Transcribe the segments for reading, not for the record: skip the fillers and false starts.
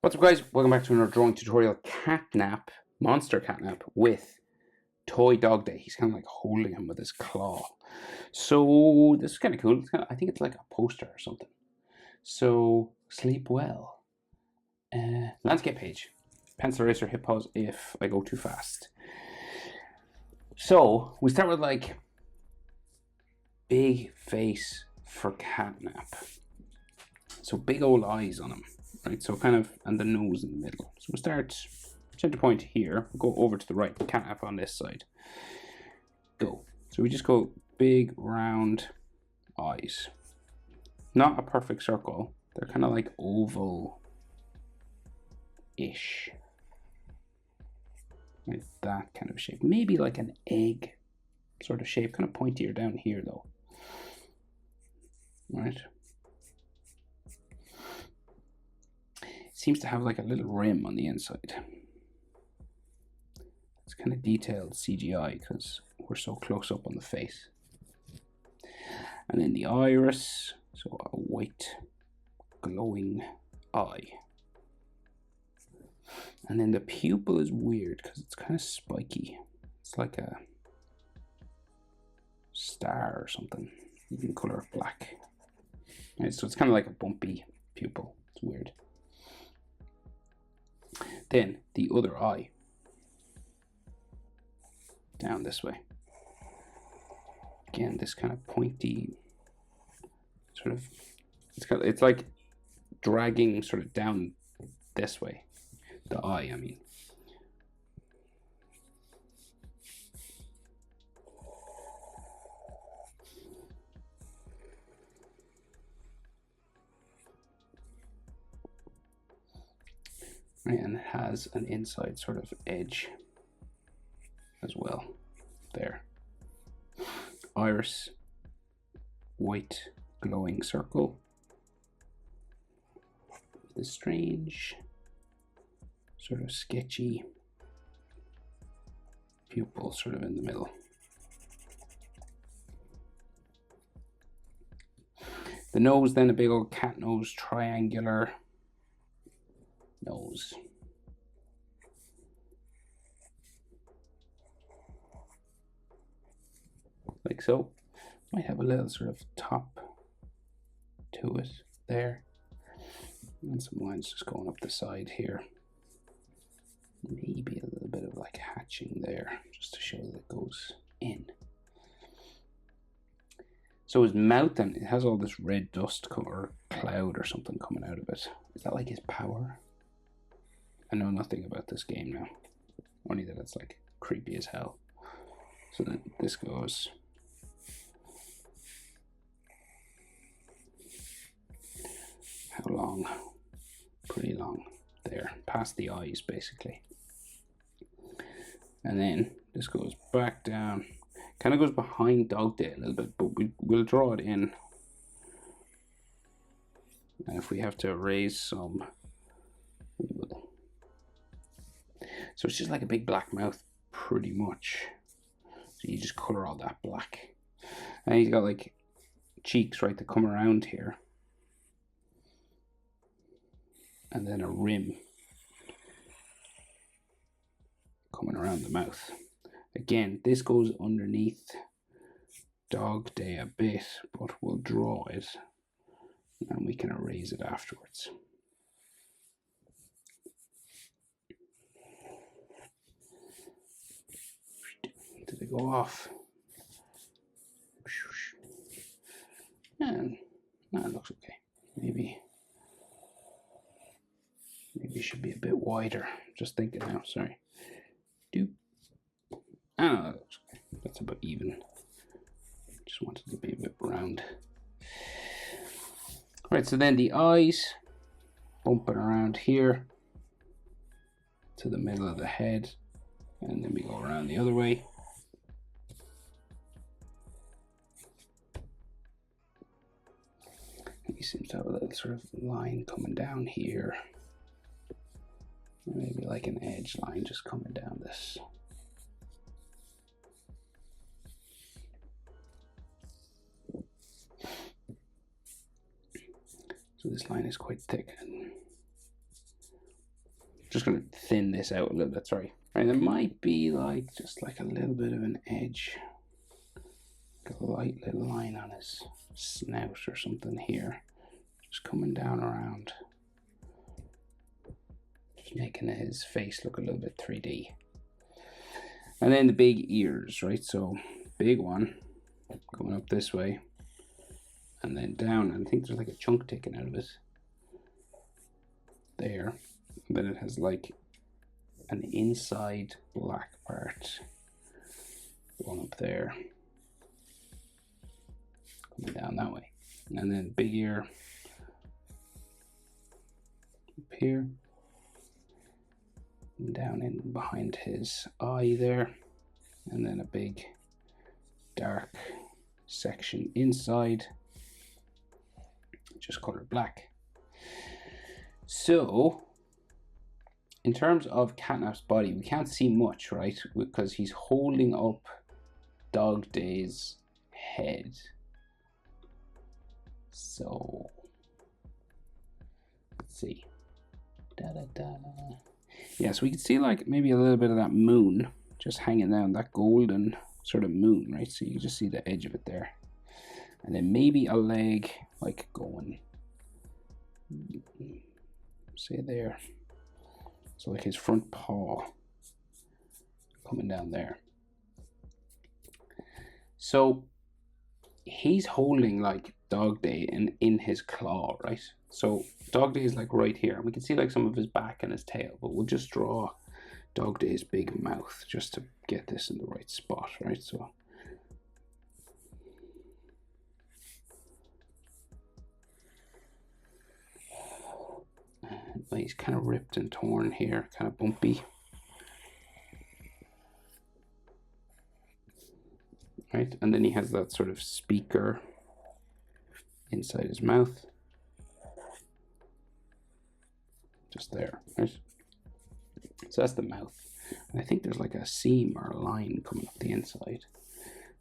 What's up, guys? Welcome back to another drawing tutorial. Catnap, monster Catnap with toy Dogday. He's kind of like holding him with his claw. So this is kind of cool. I think it's like a poster or something. So sleep well. Landscape page. Pencil eraser, hit pause if I go too fast. So we start with like big face for Catnap. So big old eyes on him. Right, so kind of, and the nose in the middle. So we'll start center point here, we'll go over to the right, Catnap on this side. Go. So we just go big round eyes. Not a perfect circle, they're kind of like oval-ish. Like that kind of shape. Maybe like an egg sort of shape, kind of pointier down here though. Right. Seems to have like a little rim on the inside. It's kind of detailed CGI because we're so close up on the face. And then the iris, so a white glowing eye. And then the pupil is weird because it's kind of spiky. It's like a star or something. You can color it black. Right, so it's kind of like a bumpy pupil. It's weird. Then the other eye, down this way. Again, this kind of pointy, sort of, it's like dragging sort of down this way. The eye, I mean. Right, and it has an inside sort of edge as well, there. Iris, white glowing circle. This strange, sort of sketchy pupil sort of in the middle. The nose, then a big old cat nose, triangular nose. Like so. Might have a little sort of top to it there. And some lines just going up the side here. Maybe a little bit of like hatching there, just to show that it goes in. So his mouth, then, it has all this red dust or cloud or something coming out of it. Is that like his power? I know nothing about this game now, only that it's like creepy as hell. So then this goes how long? Pretty long there, past the eyes basically. And then this goes back down, kind of goes behind Dogday a little bit, but we'll draw it in. And if we have to erase some, we will. So it's just like a big black mouth, pretty much. So you just color all that black. And he's got like cheeks, right, that come around here. And then a rim coming around the mouth. Again, this goes underneath Dogday a bit, but we'll draw it and we can erase it afterwards. Did it go off? And no, it looks okay. Maybe it should be a bit wider. Just thinking now, sorry. Doop. Ah, that looks okay. That's about even. Just wanted to be a bit round. Right, so then the eyes bumping around here to the middle of the head, and then we go around the other way. He seems to have a little sort of line coming down here. Maybe like an edge line just coming down this. So this line is quite thick and just going to thin this out a little bit, sorry. Right, there might be like, just like a little bit of an edge. Like a light little line on his snout or something here. Just coming down around. Just making his face look a little bit 3D. And then the big ears, right? So big one going up this way and then down. And I think there's like a chunk taken out of it there. And then it has like an inside black part going up there, coming down that way. And then big ear up here. Down in behind his eye there, and then a big dark section inside, just colored black. So in terms of Catnap's body, we can't see much, right? Because he's holding up Dogday's head. So let's see. Yeah, so we can see like maybe a little bit of that moon just hanging down, that golden sort of moon, right? So you can just see the edge of it there. And then maybe a leg like going, say there. So like his front paw coming down there. So he's holding like Dogday in his claw, right? So Dogday is like right here, and we can see like some of his back and his tail, but we'll just draw Dogday's big mouth just to get this in the right spot, right? So and he's kind of ripped and torn here, kind of bumpy, right? And then he has that sort of speaker inside his mouth. Just there, right? So that's the mouth. And I think there's like a seam or a line coming up the inside.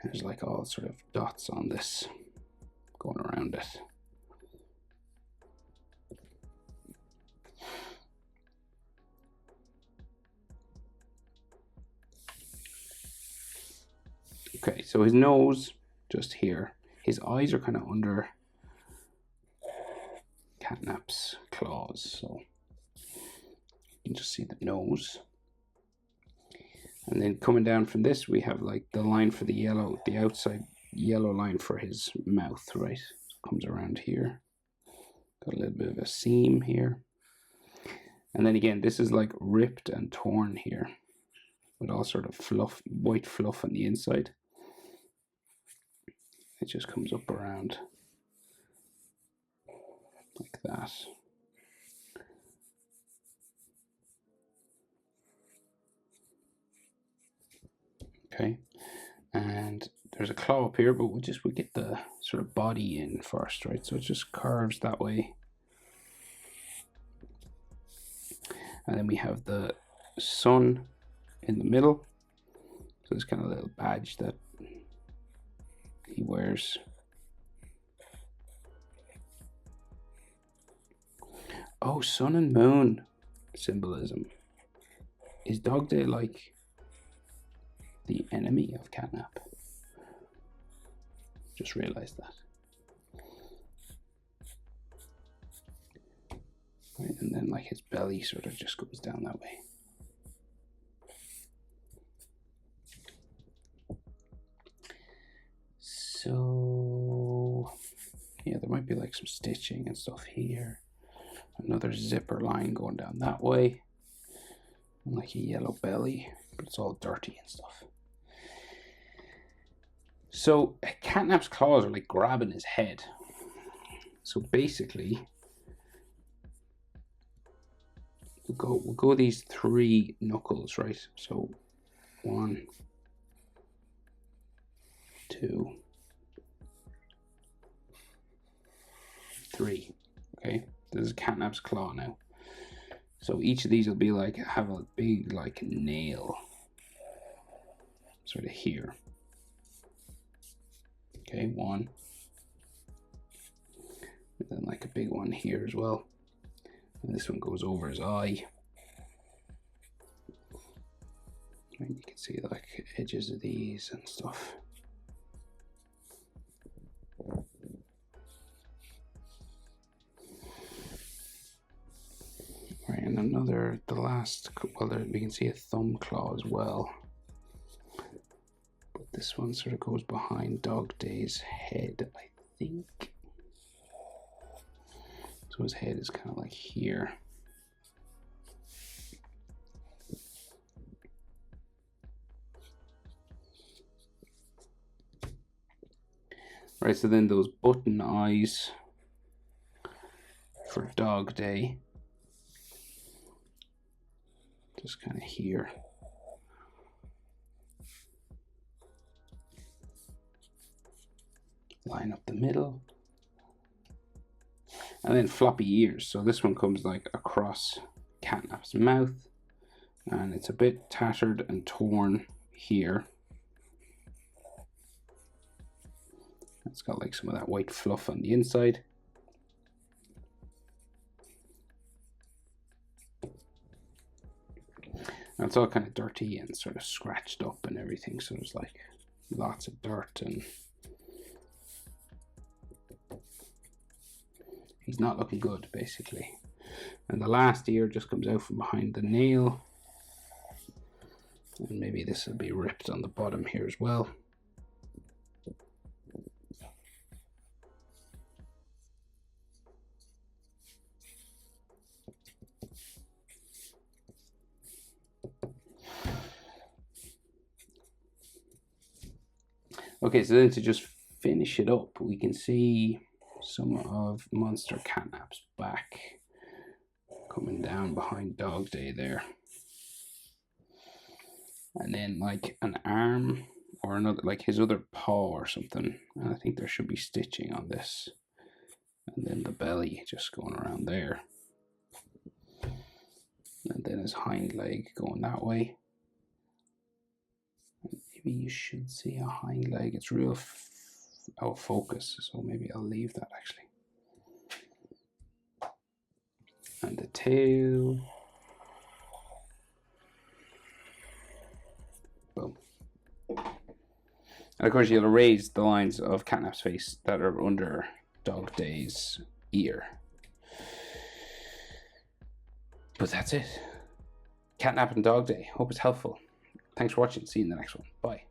And there's like all sort of dots on this going around it. Okay, so his nose just here. His eyes are kind of under Catnap's claws, so you can just see the nose. And then coming down from this, we have like the line for the yellow, the outside yellow line for his mouth, right? So comes around here. Got a little bit of a seam here. And then again, this is like ripped and torn here with all sort of fluff, white fluff on the inside. It just comes up around like that. Okay, and there's a claw up here, but we get the sort of body in first, right? So it just curves that way. And then we have the sun in the middle. So this kind of little badge that he wears. Oh, sun and moon symbolism. Is Dogday like the enemy of Catnap? Just realized that. Right, and then like his belly sort of just goes down that way. So yeah, there might be like some stitching and stuff here. Another zipper line going down that way. And like a yellow belly, but it's all dirty and stuff. So Catnap's claws are like grabbing his head. So basically, we'll go these 3 knuckles, right? So 1, 2, 3. Okay, this is Catnap's claw now. So each of these will be like, have a big like nail sort of here. Okay, 1. And then like a big one here as well. And this one goes over his eye. And you can see like edges of these and stuff. Right, and another, the last, well, there, we can see a thumb claw as well. But this one sort of goes behind Dogday's head, I think. So his head is kind of like here. Right, so then those button eyes for Dogday, just kind of here. Line up the middle. And then floppy ears. So this one comes like across Catnap's mouth. And it's a bit tattered and torn here. It's got like some of that white fluff on the inside. And it's all kind of dirty and sort of scratched up and everything. So there's like lots of dirt, and he's not looking good basically. And the last ear just comes out from behind the nail. And maybe this will be ripped on the bottom here as well. Okay, so then to just finish it up, we can see some of Monster Catnap's back coming down behind Dogday there. And then like an arm or another, like his other paw or something. And I think there should be stitching on this. And then the belly just going around there. And then his hind leg going that way. Maybe you should see a hind leg. It's real out of focus, so maybe I'll leave that actually. And the tail. Boom. And of course you'll erase the lines of Catnap's face that are under Dogday's ear. But that's it. Catnap and Dogday. Hope it's helpful. Thanks for watching. See you in the next one. Bye.